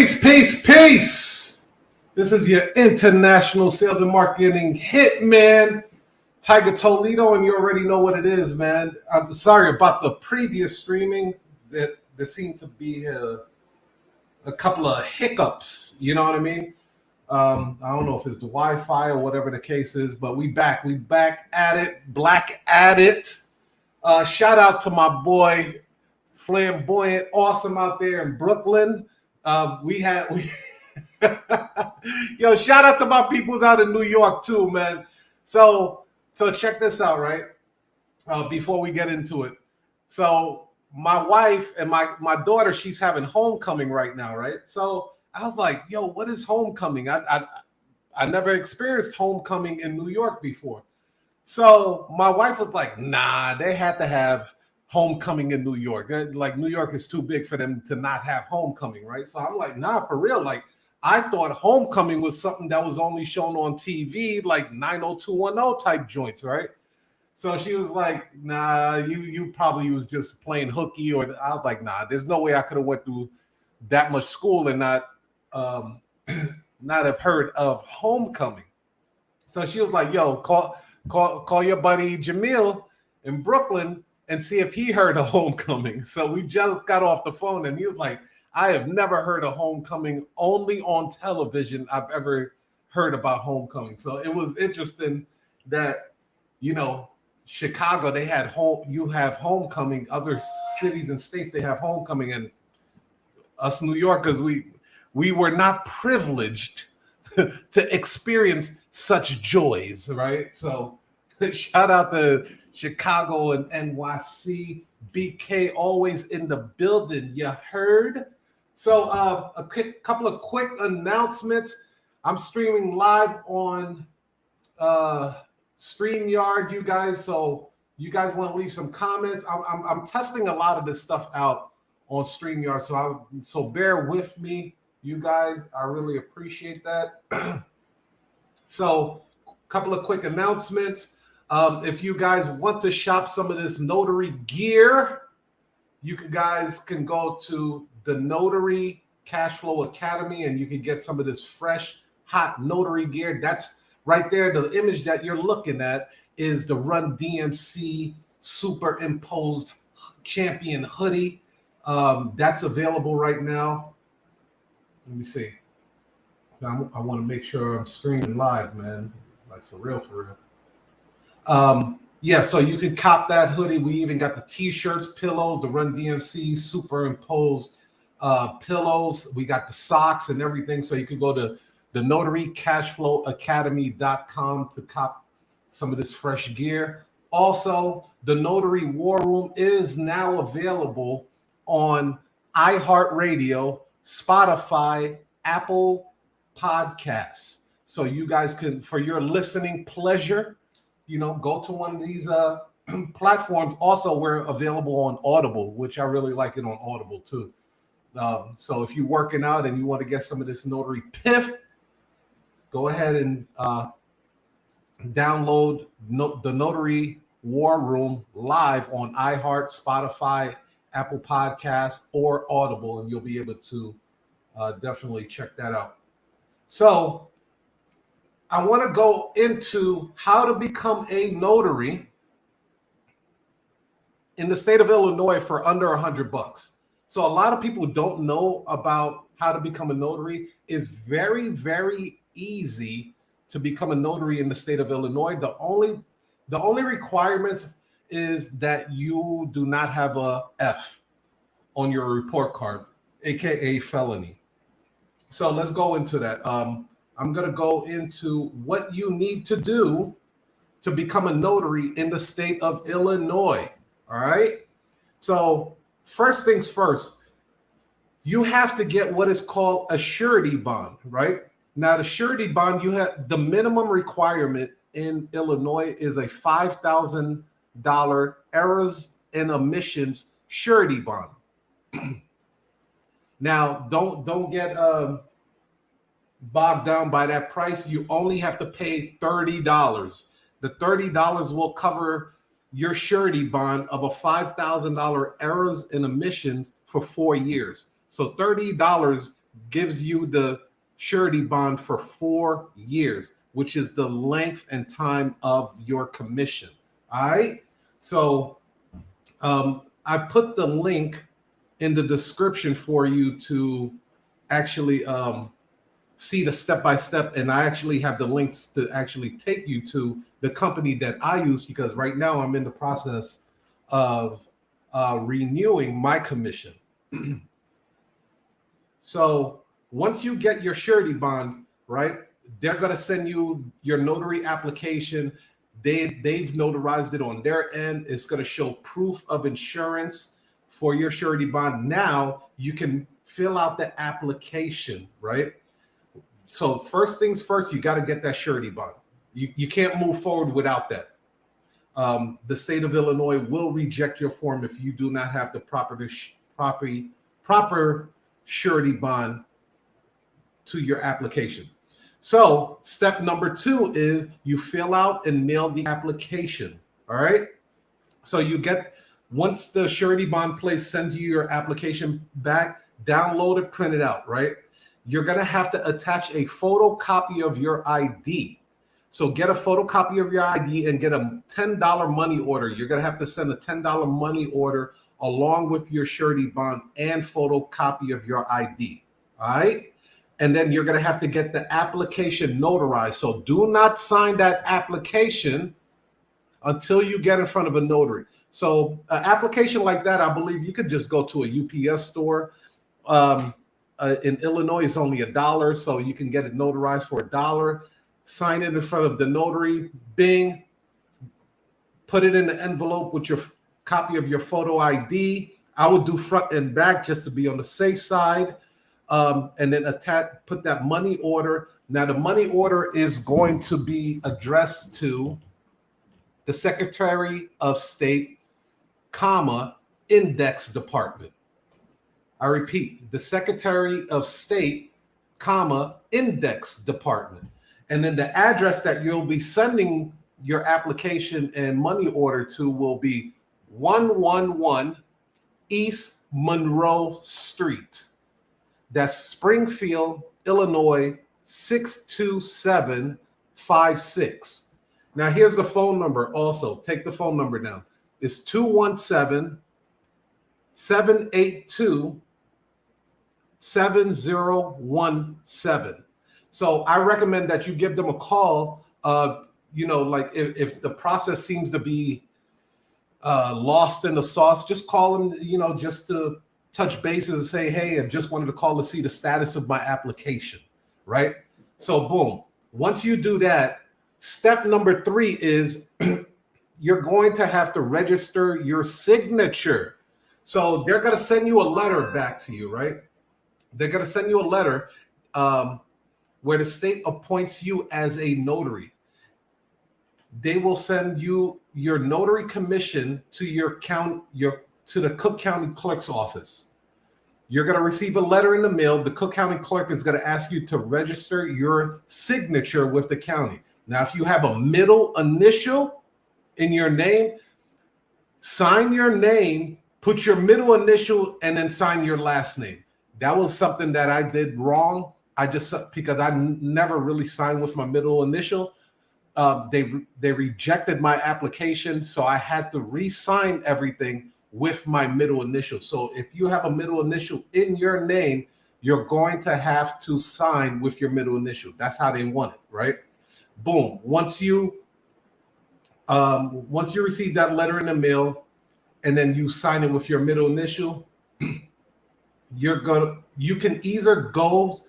Peace. This is your international sales and marketing hitman, Tiger Toledo, and you already know what it is, man. I'm sorry about the previous streaming. There seemed to be a couple of hiccups, you know what I mean? I don't know if it's the Wi-Fi or whatever the case is, but we back at it, black at it. Shout out to my boy, Flamboyant Awesome out there in Brooklyn. Yo, shout out to my peoples out in New York too, man. So check this out, right? Before we get into it. So my wife and my daughter, she's having homecoming right now, right? So I was like, yo, what is homecoming? I never experienced homecoming in New York before. So my wife was like, nah, they had to have homecoming in New York. Like, New York is too big for them to not have homecoming, right? So I'm like, nah, for real. Like, I thought homecoming was something that was only shown on TV, like 90210 type joints, right? So she was like, nah, you probably was just playing hooky. Or I was like, nah, there's no way I could have went through that much school and not have heard of homecoming. So she was like, yo, call your buddy Jamil in Brooklyn and see if he heard of homecoming. So we just got off the phone and he was like, I have never heard of homecoming. Only on television I've ever heard about homecoming. So it was interesting that, you know, Chicago, they had you have homecoming. Other cities and states, they have homecoming. And us New Yorkers, we were not privileged to experience such joys, right? So shout out to Chicago and NYC. BK always in the building, you heard? So a couple of quick announcements. I'm streaming live on StreamYard, you guys. So you guys want to leave some comments. I'm testing a lot of this stuff out on StreamYard. So bear with me, you guys. I really appreciate that. So a couple of quick announcements. If you guys want to shop some of this notary gear, you guys can go to the Notary Cashflow Academy and you can get some of this fresh, hot notary gear. That's right there. The image that you're looking at is the Run DMC superimposed champion hoodie. That's available right now. Let me see. I want to make sure I'm streaming live, man. Like for real. Yeah, so you can cop that hoodie. We even got the t-shirts, pillows, the Run DMC superimposed pillows. We got the socks and everything. So you can go to the notarycashflowacademy.com to cop some of this fresh gear. Also, the Notary War Room is now available on iHeartRadio, Spotify, Apple Podcasts. So you guys can, for your listening pleasure, you know, go to one of these platforms. Also, we're available on Audible, which I really like it on Audible too. So if you're working out and you want to get some of this notary piff, go ahead and download the Notary War Room live on iHeart, Spotify, Apple Podcasts, or Audible, and you'll be able to definitely check that out. So I want to go into how to become a notary in the state of Illinois for under $100. So a lot of people don't know about how to become a notary. It's very, very easy to become a notary in the state of Illinois. The only requirements is that you do not have a F on your report card, aka felony. So let's go into that. I'm going to go into what you need to do to become a notary in the state of Illinois. All right. So first things first, you have to get what is called a surety bond, right? Now, the surety bond, you have the minimum requirement in Illinois is a $5,000 errors and omissions surety bond. Now, don't get bogged down by that price. You only have to pay $30. The $30 will cover your surety bond of a $5,000 errors and omissions for 4 years. So $30 gives you the surety bond for 4 years, which is the length and time of your commission. All right. So I put the link in the description for you to actually see the step-by-step, and I actually have the links to actually take you to the company that I use, because right now I'm in the process of renewing my commission. So once you get your surety bond, right, they're going to send you your notary application. They've notarized it on their end. It's going to show proof of insurance for your surety bond. Now you can fill out the application, right? So first things first, you got to get that surety bond. You can't move forward without that. The state of Illinois will reject your form if you do not have the proper surety bond to your application. So step number 2 is you fill out and mail the application. All right. So you get, once the surety bond place sends you your application back, download it, print it out, right? You're going to have to attach a photocopy of your ID. So get a photocopy of your ID and get a $10 money order. You're going to have to send a $10 money order along with your surety bond and photocopy of your ID. All right. And then you're going to have to get the application notarized. So do not sign that application until you get in front of a notary. So an application like that, I believe you could just go to a UPS store. In Illinois, it's only $1, so you can get it notarized for $1. Sign it in front of the notary. Bing. Put it in the envelope with your copy of your photo ID. I would do front and back just to be on the safe side. And then put that money order. Now the money order is going to be addressed to the Secretary of State, Index Department. I repeat, the Secretary of State, Index Department. And then the address that you'll be sending your application and money order to will be 111 East Monroe Street. That's Springfield, Illinois, 62756. Now, here's the phone number also. Take the phone number down. It's 217-782-7017. So I recommend that you give them a call. Like if the process seems to be lost in the sauce, just call them, just to touch bases and say, hey, I just wanted to call to see the status of my application, right? So boom, once you do that, step number 3 is you're going to have to register your signature. So they're going to send you a letter back to you, right? They're going to send you a letter where the state appoints you as a notary. They will send you your notary commission to to the Cook County Clerk's office. You're going to receive a letter in the mail. The Cook County Clerk is going to ask you to register your signature with the county. Now, if you have a middle initial in your name, sign your name, put your middle initial, and then sign your last name. That was something that I did wrong. Because I never really signed with my middle initial. They rejected my application, so I had to re-sign everything with my middle initial. So if you have a middle initial in your name, you're going to have to sign with your middle initial. That's how they want it, right? Boom. Once you receive that letter in the mail, and then you sign it with your middle initial, you can either go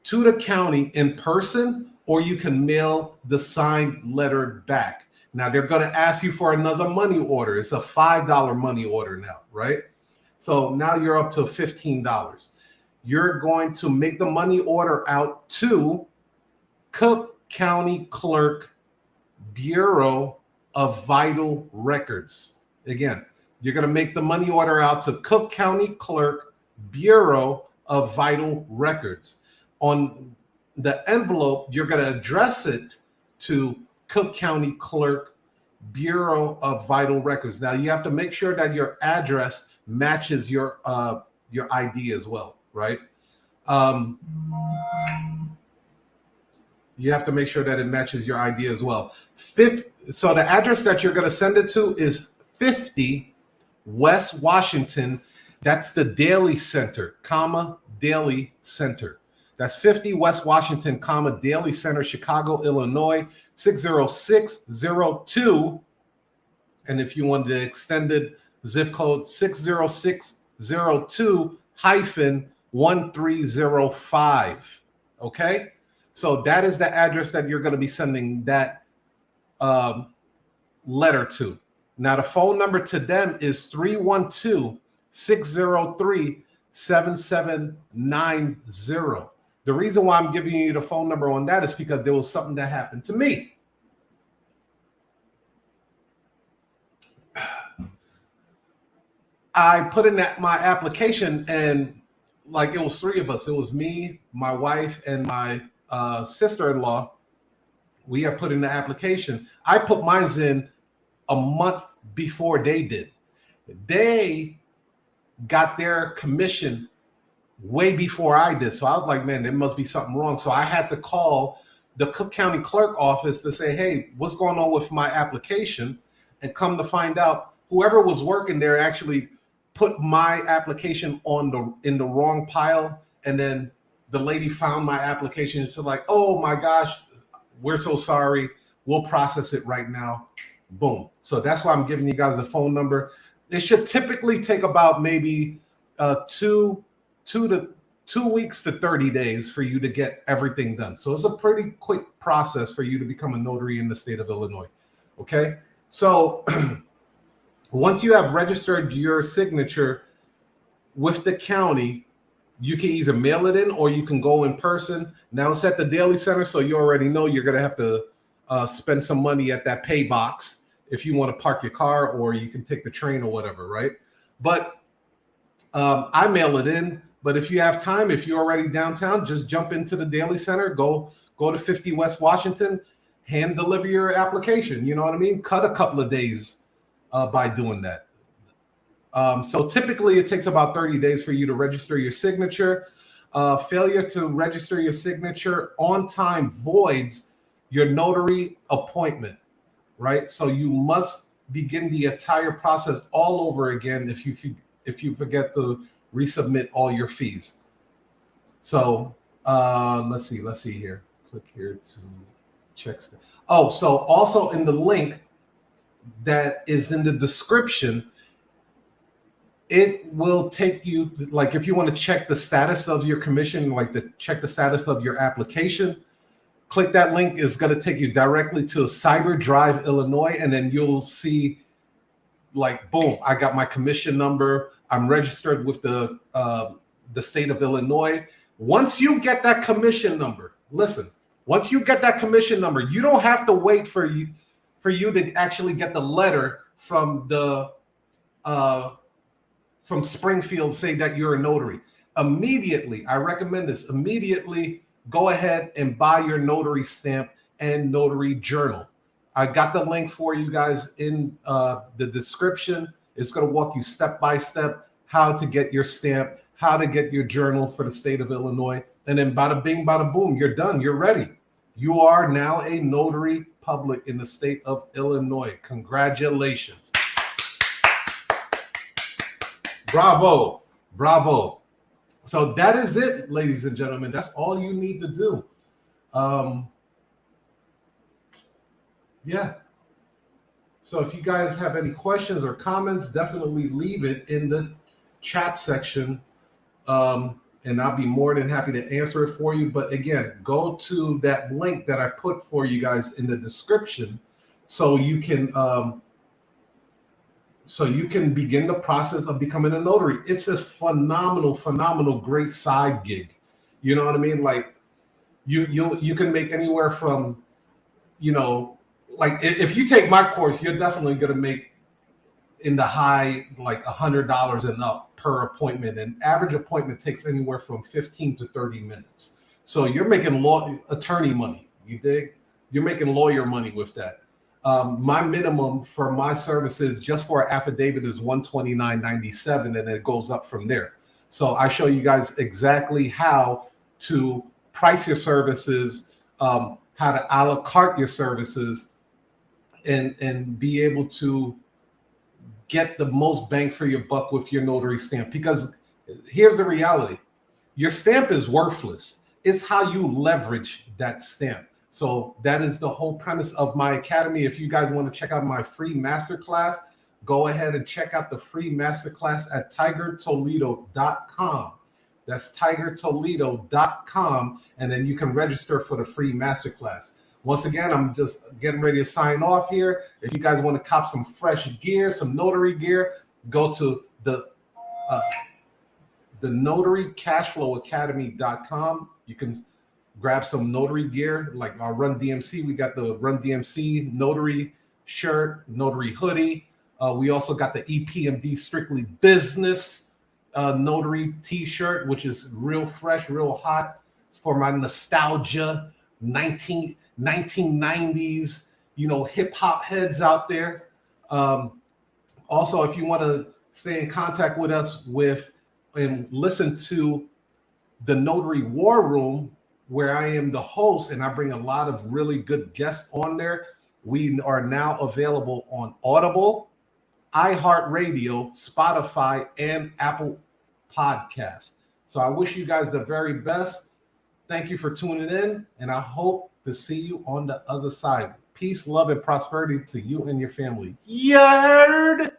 to the county in person, or you can mail the signed letter back. Now they're going to ask you for another money order. It's a $5 money order now, right? So now you're up to $15. You're going to make the money order out to Cook County Clerk, Bureau of Vital Records. Again, you're going to make the money order out to Cook County Clerk, Bureau of Vital Records. On the envelope, you're going to address it to Cook County Clerk, Bureau of Vital Records. Now, you have to make sure that your address matches your ID as well, right? You have to make sure that it matches your ID as well. So the address that you're going to send it to is 50 West Washington. That's the Daily Center, comma, Daily Center. That's 50 West Washington, comma, Daily Center, Chicago, Illinois, 60602. And if you want the extended zip code, 60602-1305. Okay? So that is the address that you're going to be sending that letter to. Now, the phone number to them is 312-603-7790. The reason why I'm giving you the phone number on that is because there was something that happened to me. I put in my application, and like it was three of us. It was me, my wife, and my sister-in-law. We had put in the application. I put mine in a month before they did. They got their commission way before I did. So I was like, man, there must be something wrong. So I had to call the Cook County Clerk office to say, hey, what's going on with my application? And come to find out, whoever was working there actually put my application in the wrong pile. And then the lady found my application and said like, oh my gosh, we're so sorry. We'll process it right now. Boom. So that's why I'm giving you guys the phone number. It should typically take about maybe 2 weeks to 30 days for you to get everything done. So it's a pretty quick process for you to become a notary in the state of Illinois. Okay. So once you have registered your signature with the county, you can either mail it in or you can go in person. Now it's at the Daily Center, so you already know you're going to have to spend some money at that pay box if you want to park your car, or you can take the train or whatever, right? But I mail it in. But if you have time, if you're already downtown, just jump into the Daily Center, go to 50 West Washington, hand deliver your application. You know what I mean? Cut a couple of days by doing that. So typically it takes about 30 days for you to register your signature. Failure to register your signature on time voids your notary appointment, right? So you must begin the entire process all over again if you forget to resubmit all your fees. So let's see here. Click here to check stuff. Oh, so also in the link that is in the description, it will take you, like if you want to check the status of your commission, check the status of your application, click that link. Is going to take you directly to Cyber Drive, Illinois, and then you'll see like, boom, I got my commission number. I'm registered with the state of Illinois. Once you get that commission number, listen, once you get that commission number, you don't have to wait for you to actually get the letter from from Springfield saying that you're a notary. Immediately, I recommend this, immediately go ahead and buy your notary stamp and notary journal. I got the link for you guys in the description. It's going to walk you step by step how to get your stamp, how to get your journal for the state of Illinois. And then bada bing, bada boom, you're done. You're ready. You are now a notary public in the state of Illinois. Congratulations. Bravo. Bravo. So that is it, ladies and gentlemen. That's all you need to do. Yeah. So if you guys have any questions or comments, definitely leave it in the chat section. And I'll be more than happy to answer it for you. But again, go to that link that I put for you guys in the description so you can begin the process of becoming a notary. It's a phenomenal, great side gig. You know what I mean? Like you can make anywhere from, like if you take my course, you're definitely going to make in the high, like $100 and up per appointment. And average appointment takes anywhere from 15 to 30 minutes. So you're making attorney money. You dig? You're making lawyer money with that. My minimum for my services just for an affidavit is $129.97, and it goes up from there. So I show you guys exactly how to price your services, how to a la carte your services, and be able to get the most bang for your buck with your notary stamp. Because here's the reality. Your stamp is worthless. It's how you leverage that stamp. So that is the whole premise of my academy. If you guys want to check out my free masterclass, go ahead and check out the free masterclass at tigertoledo.com. That's tigertoledo.com. And then you can register for the free masterclass. Once again, I'm just getting ready to sign off here. If you guys want to cop some fresh gear, some notary gear, go to the notarycashflowacademy.com. You can grab some notary gear like our Run DMC. We got the Run DMC notary shirt, notary hoodie. We also got the EPMD Strictly Business notary t-shirt, which is real fresh, real hot for my nostalgia 1990s, hip hop heads out there. Also, if you want to stay in contact with us and listen to the Notary War Room, where I am the host and I bring a lot of really good guests on there, we are now available on Audible, iHeartRadio, Spotify, and Apple Podcasts. So I wish you guys the very best. Thank you for tuning in, and I hope to see you on the other side. Peace, love, and prosperity to you and your family. Yard!